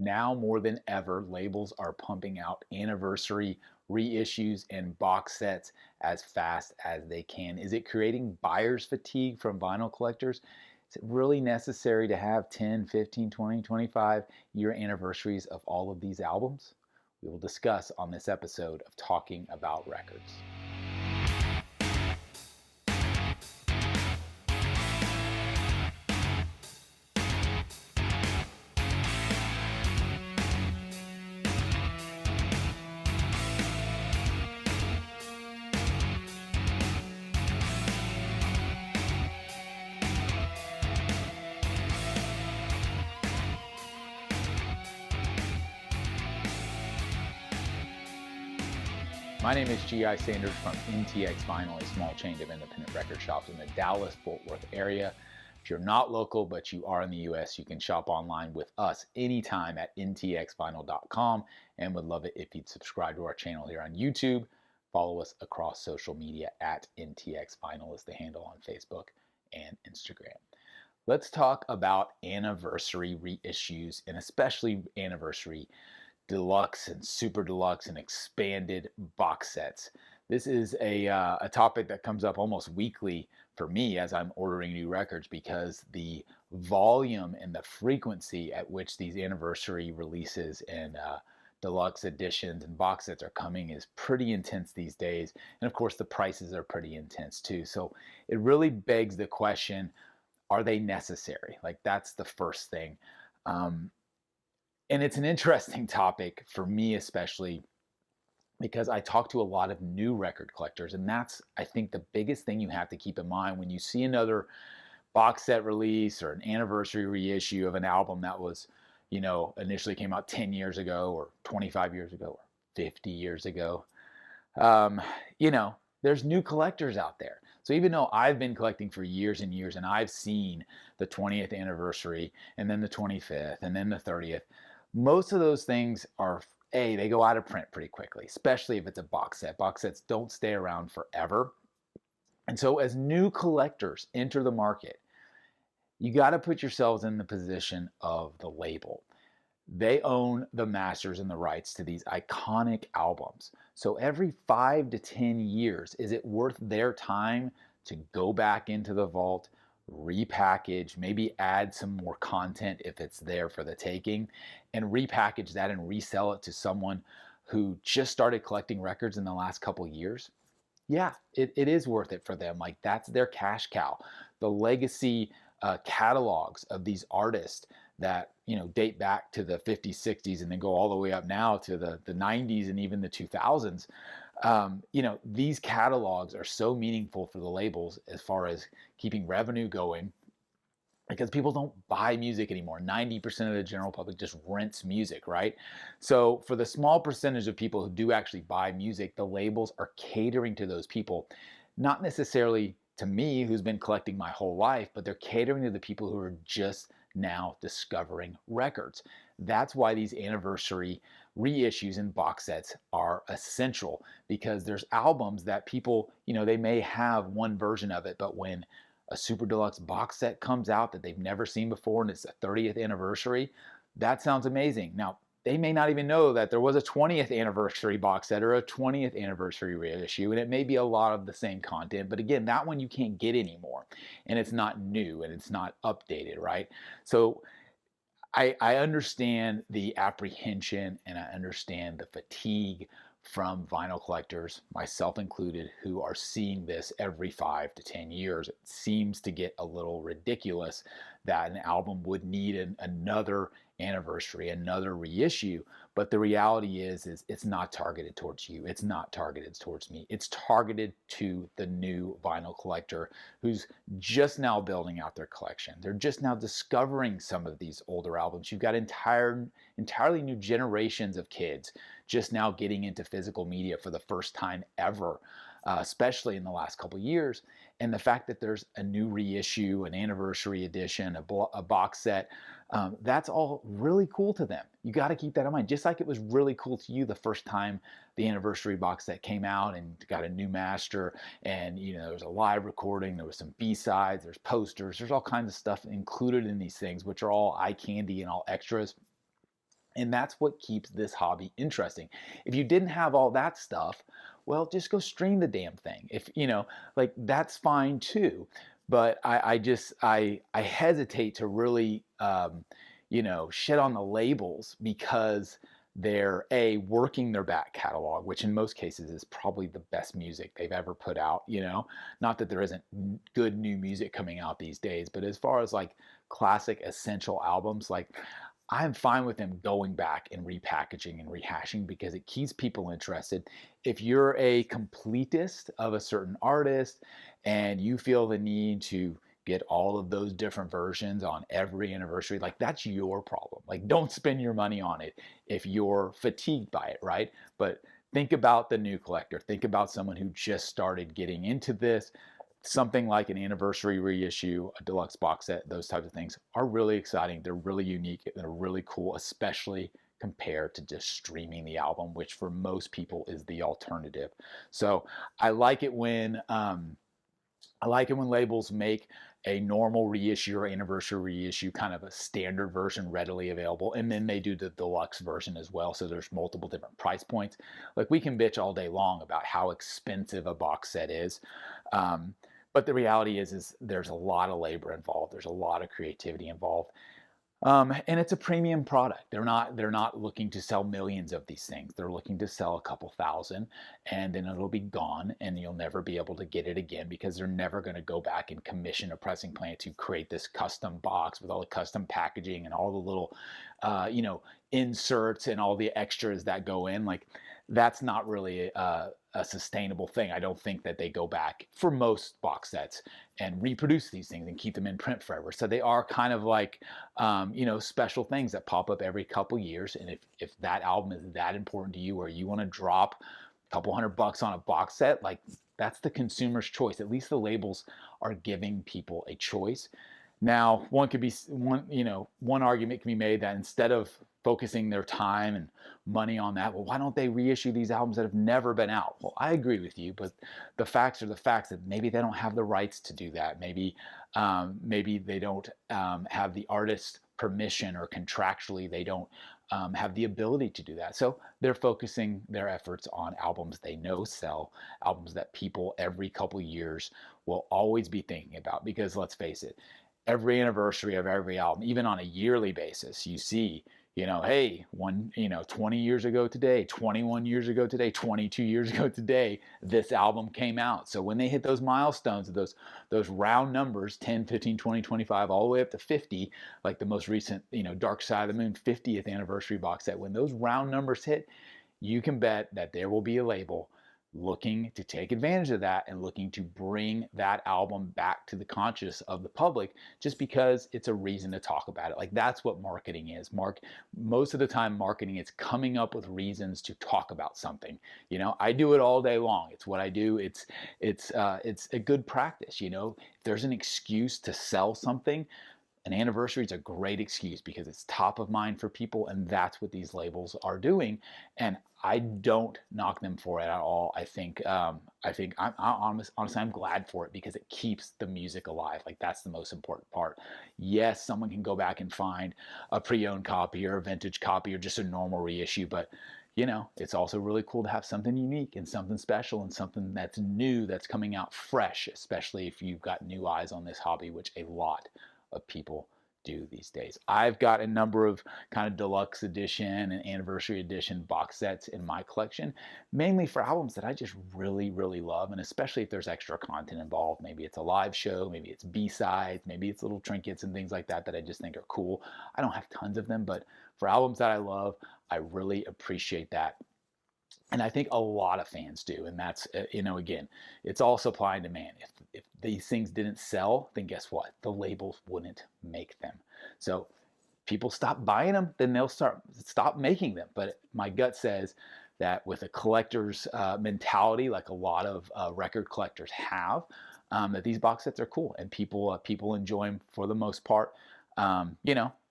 Now more than ever, labels are pumping out anniversary reissues and box sets as fast as they can. Is it creating buyer's fatigue from vinyl collectors? Is it really necessary to have 10, 15, 20, 25-year anniversaries of all of these albums? We will discuss on this episode of Talking About Records. My name is G.I. Sanders from NTX Vinyl, a small chain of independent record shops in the Dallas-Fort Worth area. If you're not local, but you are in the U.S., you can shop online with us anytime at ntxvinyl.com, and would love it if you'd subscribe to our channel here on YouTube. Follow us across social media at NTX Vinyl is the handle on Facebook and Instagram. Let's talk about anniversary reissues, and especially anniversary deluxe and super deluxe and expanded box sets. This is a topic that comes up almost weekly for me as I'm ordering new records, because the volume and the frequency at which these anniversary releases and deluxe editions and box sets are coming is pretty intense these days. And of course, the prices are pretty intense too. So it really begs the question, are they necessary? Like, that's the first thing. And it's an interesting topic for me, especially because I talk to a lot of new record collectors. And that's, I think, the biggest thing you have to keep in mind when you see another box set release or an anniversary reissue of an album that was, initially came out 10 years ago or 25 years ago or 50 years ago. Um, there's new collectors out there. So even though I've been collecting for years and years and I've seen the 20th anniversary and then the 25th and then the 30th, most of those things are, they go out of print pretty quickly, especially if it's a box set. Box sets don't stay around forever. And so as new collectors enter the market, you got to put yourselves in the position of the label. They own the masters and the rights to these iconic albums. So every 5 to 10 years, is it worth their time to go back into the vault, repackage, maybe add some more content if it's there for the taking, and repackage that and resell it to someone who just started collecting records in the last couple years? Yeah, it is worth it for them. Like, that's their cash cow. The legacy catalogs of these artists that date back to the 50s, 60s, and then go all the way up now to the 90s and even the 2000s. These catalogs are so meaningful for the labels as far as keeping revenue going, because people don't buy music anymore. 90% of the general public just rents music, right? So for the small percentage of people who do actually buy music, the labels are catering to those people, not necessarily to me, who's been collecting my whole life, but they're catering to the people who are just now discovering records. That's why these anniversary reissues and box sets are essential, because there's albums that people, they may have one version of it, but when a super deluxe box set comes out that they've never seen before and it's the 30th anniversary, that sounds amazing. Now, they may not even know that there was a 20th anniversary box set or a 20th anniversary reissue, and it may be a lot of the same content, but again, that one you can't get anymore, and it's not new and it's not updated, right? So I understand the apprehension and I understand the fatigue from vinyl collectors, myself included, who are seeing this every 5 to 10 years. It seems to get a little ridiculous that an album would need another anniversary, another reissue. But the reality is it's not targeted towards you. It's not targeted towards me. It's targeted to the new vinyl collector who's just now building out their collection. They're just now discovering some of these older albums. You've got entirely new generations of kids just now getting into physical media for the first time ever, especially in the last couple of years. And the fact that there's a new reissue, an anniversary edition, a box set, that's all really cool to them. You got to keep that in mind. Just like it was really cool to you the first time the anniversary box set came out and got a new master, and there was a live recording, there was some B-sides, there's posters, there's all kinds of stuff included in these things, which are all eye candy and all extras. And that's what keeps this hobby interesting. If you didn't have all that stuff, well, just go stream the damn thing. If you know, like that's fine too. But I hesitate to really shit on the labels because they're working their back catalog, which in most cases is probably the best music they've ever put out. Not that there isn't good new music coming out these days, but as far as like classic essential albums, like I'm fine with them going back and repackaging and rehashing because it keeps people interested. If you're a completist of a certain artist and you feel the need to get all of those different versions on every anniversary, like that's your problem. Like don't spend your money on it if you're fatigued by it, right? But think about the new collector. Think about someone who just started getting into this. Something like an anniversary reissue, a deluxe box set, those types of things are really exciting. They're really unique. They're really cool, especially compared to just streaming the album, which for most people is the alternative. So I like it when labels make a normal reissue or anniversary reissue kind of a standard version readily available, and then they do the deluxe version as well, so there's multiple different price points. Like we can bitch all day long about how expensive a box set is, but the reality is there's a lot of labor involved, there's a lot of creativity involved, and it's a premium product. They're not looking to sell millions of these things. They're looking to sell a couple thousand, and then it'll be gone, and you'll never be able to get it again because they're never going to go back and commission a pressing plant to create this custom box with all the custom packaging and all the little, inserts and all the extras that go in. Like that's not really a sustainable thing. I don't think that they go back for most box sets and reproduce these things and keep them in print forever. So they are kind of like, special things that pop up every couple years. And if that album is that important to you, or you want to drop a couple $100 on a box set, like that's the consumer's choice. At least the labels are giving people a choice. Now, one argument can be made that instead of focusing their time and money on that, well, why don't they reissue these albums that have never been out? Well, I agree with you, but the facts are the facts that maybe they don't have the rights to do that. Maybe they don't have the artist's permission, or contractually they don't have the ability to do that. So they're focusing their efforts on albums they know sell, albums that people every couple years will always be thinking about. Because let's face it, every anniversary of every album, even on a yearly basis, you see, hey, 20 years ago today, 21 years ago today, 22 years ago today, this album came out. So when they hit those milestones, those round numbers, 10, 15, 20, 25, all the way up to 50, like the most recent, Dark Side of the Moon 50th anniversary box set, when those round numbers hit, you can bet that there will be a label looking to take advantage of that and looking to bring that album back to the conscious of the public, just because it's a reason to talk about it. Like that's what marketing is. Most of the time marketing is coming up with reasons to talk about something. I do it all day long. It's what I do. It's a good practice. If there's an excuse to sell something, an anniversary is a great excuse because it's top of mind for people, and that's what these labels are doing. And I don't knock them for it at all. Honestly, I'm glad for it because it keeps the music alive. Like that's the most important part. Yes, someone can go back and find a pre-owned copy or a vintage copy or just a normal reissue, but it's also really cool to have something unique and something special and something that's new, that's coming out fresh, especially if you've got new eyes on this hobby, which a lot of people do these days. I've got a number of kind of deluxe edition and anniversary edition box sets in my collection, mainly for albums that I just really, really love, and especially if there's extra content involved. Maybe it's a live show, maybe it's B-sides, maybe it's little trinkets and things like that that I just think are cool. I don't have tons of them, but for albums that I love, I really appreciate that. And I think a lot of fans do. And that's, again, it's all supply and demand. If these things didn't sell, then guess what? The labels wouldn't make them. So people stop buying them, then they'll stop making them. But my gut says that with a collector's mentality, like a lot of record collectors have, that these box sets are cool and people enjoy them for the most part. And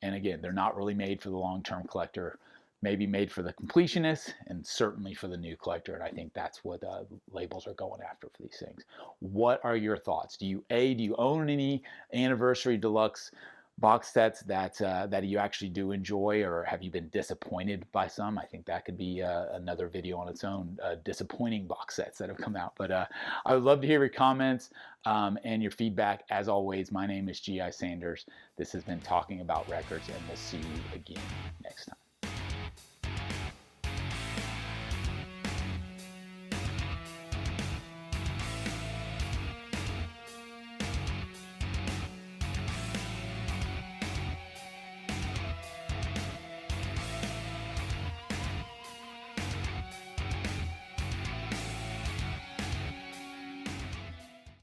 again, they're not really made for the long-term collector. Maybe made for the completionist, and certainly for the new collector. And I think that's what labels are going after for these things. What are your thoughts? Do you own any anniversary deluxe box sets that you actually do enjoy, or have you been disappointed by some? I think that could be another video on its own, disappointing box sets that have come out. But I would love to hear your comments and your feedback. As always, my name is G.I. Sanders. This has been Talking About Records, and we'll see you again next time.